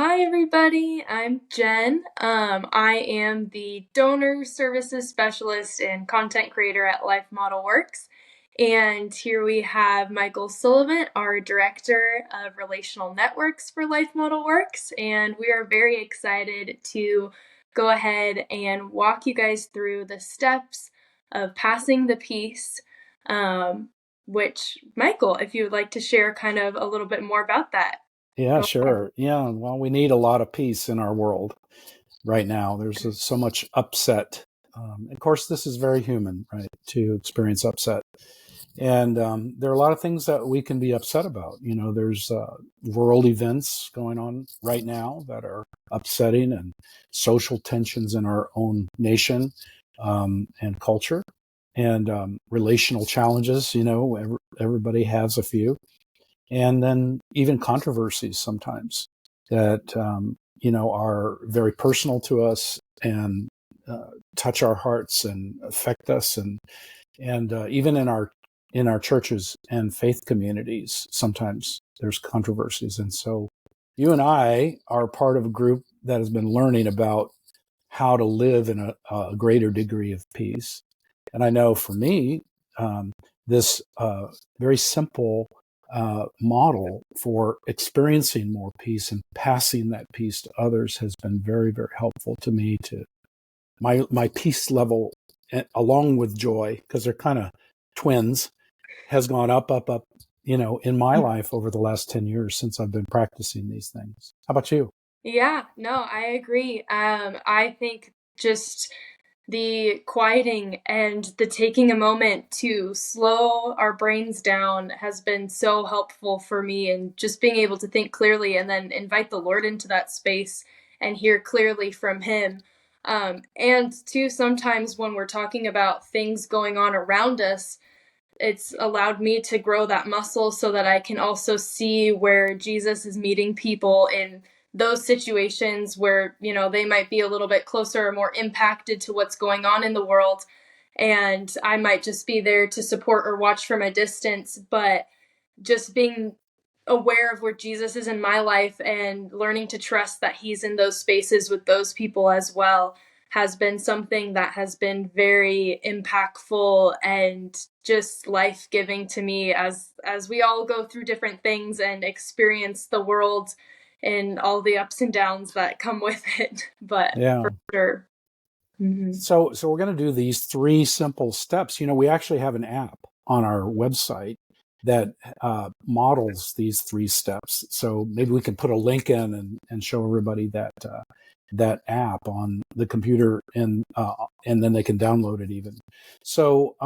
Hi, everybody. I'm Jen. I am the donor services specialist and content creator at Life Model Works. And here we have Michael Sullivant, our director of relational networks for Life Model Works. And we are very excited to go ahead and walk you guys through the steps of passing the peace. Which, Michael, if you would like to share kind of a little bit more about that. Yeah, Go ahead. sure. Yeah, well, we need a lot of peace in our world right now. There's so much upset. Of course, this is very human, right, to experience upset. And there are a lot of things that we can be upset about. There's world events going on right now that are upsetting, and social tensions in our own nation and culture, and relational challenges. Everybody has a few, and then even controversies sometimes that are very personal to us and touch our hearts and affect us, and even in our churches and faith communities sometimes there's controversies. And so you and I are part of a group that has been learning about how to live in a greater degree of peace. And I know for me, this very simple model for experiencing more peace and passing that peace to others has been very, very helpful to me, to my peace level, along with joy, because they're kind of twins, has gone up, up, up, in my life over the last 10 years since I've been practicing these things. How about you? Yeah, no, I agree. I think just the quieting and the taking a moment to slow our brains down has been so helpful for me, and just being able to think clearly and then invite the Lord into that space and hear clearly from Him. And too, sometimes when we're talking about things going on around us, it's allowed me to grow that muscle so that I can also see where Jesus is meeting people in those situations where, they might be a little bit closer or more impacted to what's going on in the world. And I might just be there to support or watch from a distance, but just being aware of where Jesus is in my life and learning to trust that He's in those spaces with those people as well has been something that has been very impactful and just life-giving to me as we all go through different things and experience the world and all the ups and downs that come with it. But Yeah. for sure. Mm-hmm. So we're going to do these three simple steps. We actually have an app on our website that models these three steps. So maybe we can put a link in and show everybody that app on the computer, and then they can download it even. So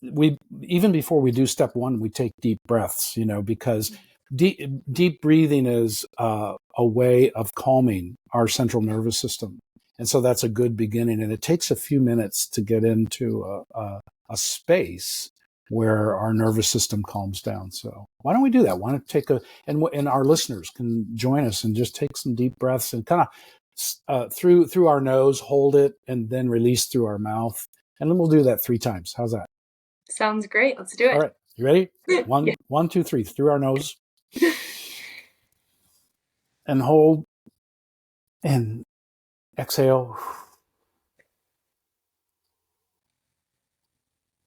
we, even before we do step one, we take deep breaths. Because deep breathing is a way of calming our central nervous system. And so that's a good beginning. And it takes a few minutes to get into a space where our nervous system calms down. So why don't we do that? Why don't take and our listeners can join us and just take some deep breaths and kind of through our nose, hold it, and then release through our mouth. And then we'll do that 3 times. How's that? Sounds great. Let's do All it. right. You ready? Yeah. One, two, three. Through our nose and hold and exhale.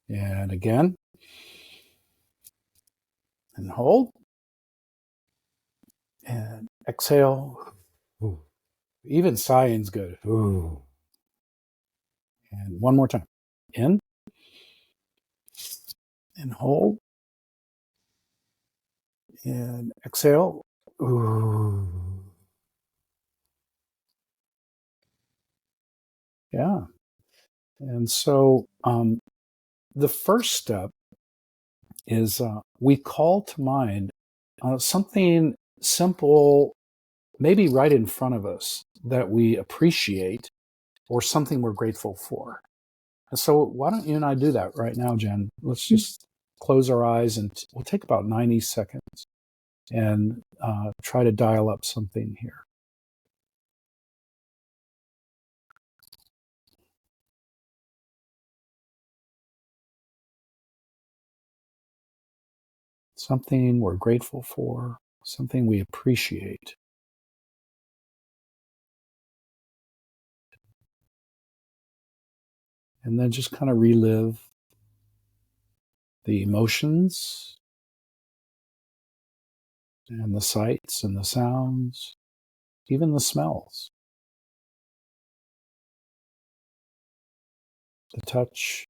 And again. And hold. And exhale. Ooh. Even sighing's good. Ooh. And one more time. In and hold and exhale. Ooh. Yeah. And so the first step is we call to mind something simple, maybe right in front of us, that we appreciate, or something we're grateful for. And so why don't you and I do that right now, Jen? Let's just close our eyes, and we'll take about 90 seconds and try to dial up something here. Something we're grateful for, something we appreciate. and then just kind of relive the emotions and the sights and the sounds, even the smells, the touch.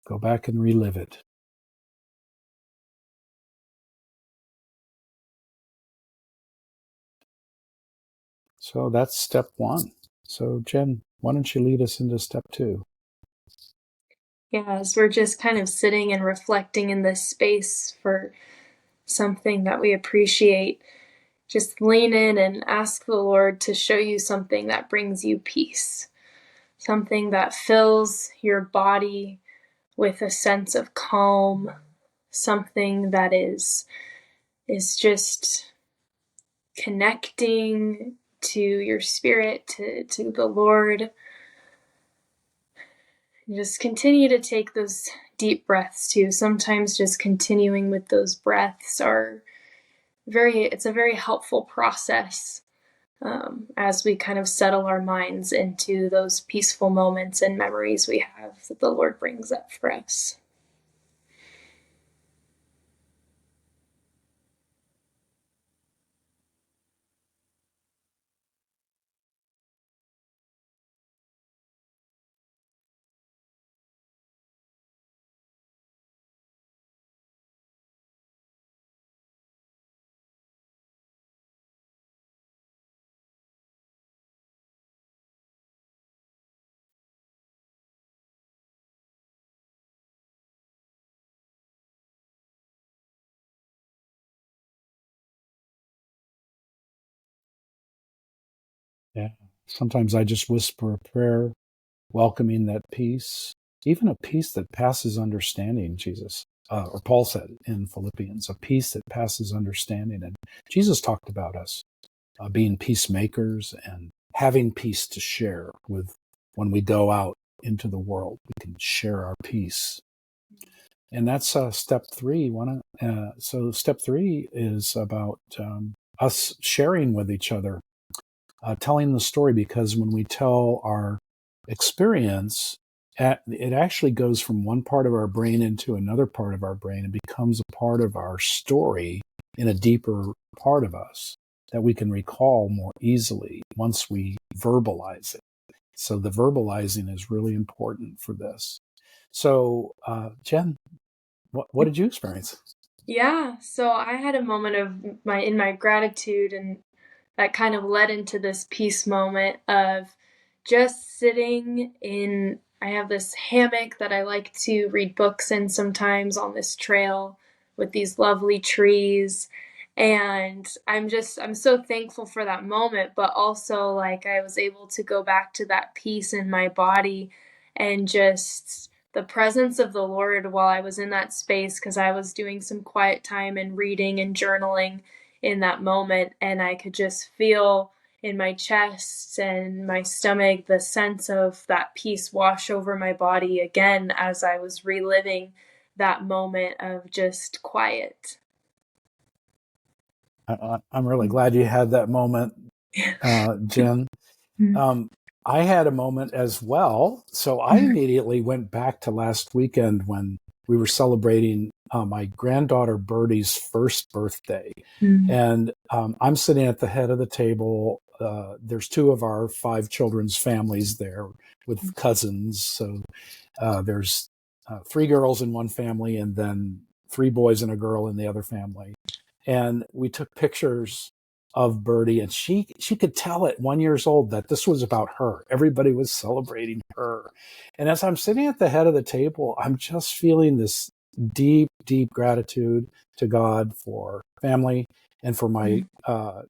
Go back and relive it. So that's step one. So Jen, why don't you lead us into step two? Yeah, as we're just kind of sitting and reflecting in this space for something that we appreciate, just lean in and ask the Lord to show you something that brings you peace, something that fills your body with a sense of calm, something that is just connecting to your spirit, to the Lord. Just continue to take those deep breaths too. Sometimes just continuing with those breaths it's a very helpful process as we kind of settle our minds into those peaceful moments and memories we have that the Lord brings up for us. Yeah. Sometimes I just whisper a prayer, welcoming that peace, even a peace that passes understanding, Jesus. Or Paul said in Philippians, a peace that passes understanding. And Jesus talked about us being peacemakers and having peace to share with when we go out into the world. We can share our peace. And that's step three. So step three is about us sharing with each other, telling the story, because when we tell our experience, it actually goes from one part of our brain into another part of our brain and becomes a part of our story in a deeper part of us that we can recall more easily once we verbalize it. So the verbalizing is really important for this. So, Jen, what did you experience? Yeah, so I had a moment of my gratitude, and that kind of led into this peace moment of just sitting in. I have this hammock that I like to read books in sometimes on this trail with these lovely trees. And I'm so thankful for that moment, but also like I was able to go back to that peace in my body and just the presence of the Lord while I was in that space, because I was doing some quiet time and reading and journaling in that moment, and I could just feel in my chest and my stomach the sense of that peace wash over my body again as I was reliving that moment of just quiet. I'm really glad you had that moment, Jen. Um, I had a moment as well. So I immediately went back to last weekend when we were celebrating my granddaughter Birdie's first birthday. And I'm sitting at the head of the table. There's two of our five children's families there with cousins. So there's three girls in one family and then three boys and a girl in the other family. And we took pictures of Birdie, and she could tell at 1 year old that this was about her. Everybody was celebrating her. And as I'm sitting at the head of the table, I'm just feeling this deep, deep gratitude to God for family and for my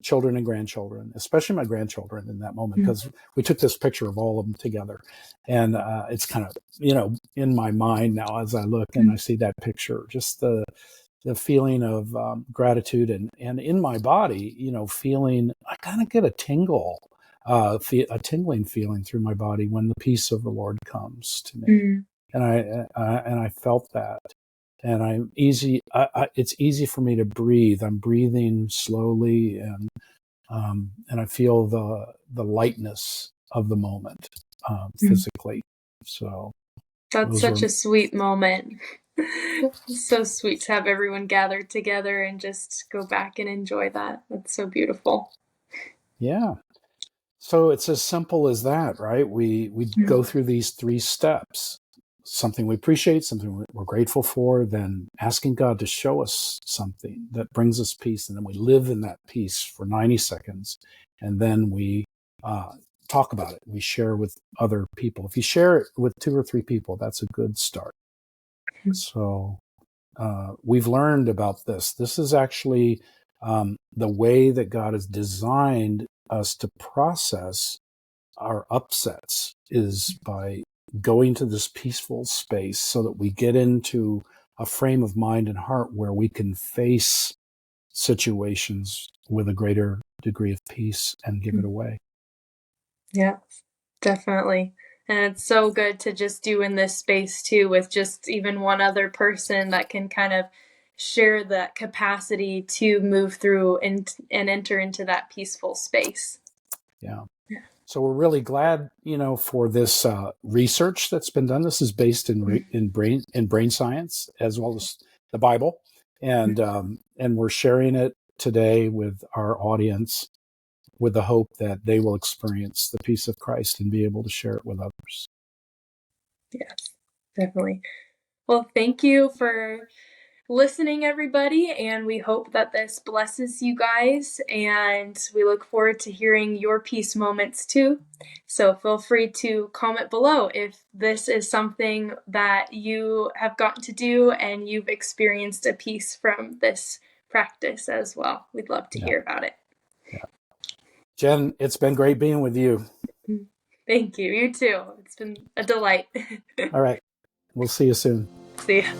children and grandchildren, especially my grandchildren in that moment, because we took this picture of all of them together. And it's kind of, in my mind now as I look and I see that picture, just the feeling of gratitude and in my body, feeling, I kind of get a tingle, a tingling feeling through my body when the peace of the Lord comes to me. And I felt that. and I'm easy. It's easy for me to breathe. I'm breathing slowly, and I feel the lightness of the moment physically. So That's those such were, a sweet moment. It's so sweet to have everyone gathered together and just go back and enjoy that. That's so beautiful. yeah. So it's as simple as that, right? We go through these three steps: something we appreciate, something we're grateful for, then asking God to show us something that brings us peace, and then we live in that peace for 90 seconds, and then we uh, talk about it. We share with other people. If you share it with 2 or 3 people, that's a good start. So we've learned about this. This is actually the way that God has designed us to process our upsets, is by going to this peaceful space so that we get into a frame of mind and heart where we can face situations with a greater degree of peace and give it away. Yeah, definitely. And it's so good to just do in this space too, with just even one other person that can kind of share that capacity to move through and enter into that peaceful space. Yeah. Yeah. So we're really glad, for this research that's been done. This is based in brain science as well as the Bible, and we're sharing it today with our audience, with the hope that they will experience the peace of Christ and be able to share it with others. Yes, definitely. Well, thank you for listening, everybody, and we hope that this blesses you guys. And we look forward to hearing your peace moments too. So feel free to comment below if this is something that you have gotten to do and you've experienced a peace from this practice as well. We'd love to Yeah, hear about it. yeah. Jen, it's been great being with you. Thank you. You too. It's been a delight. All right, we'll see you soon. See ya.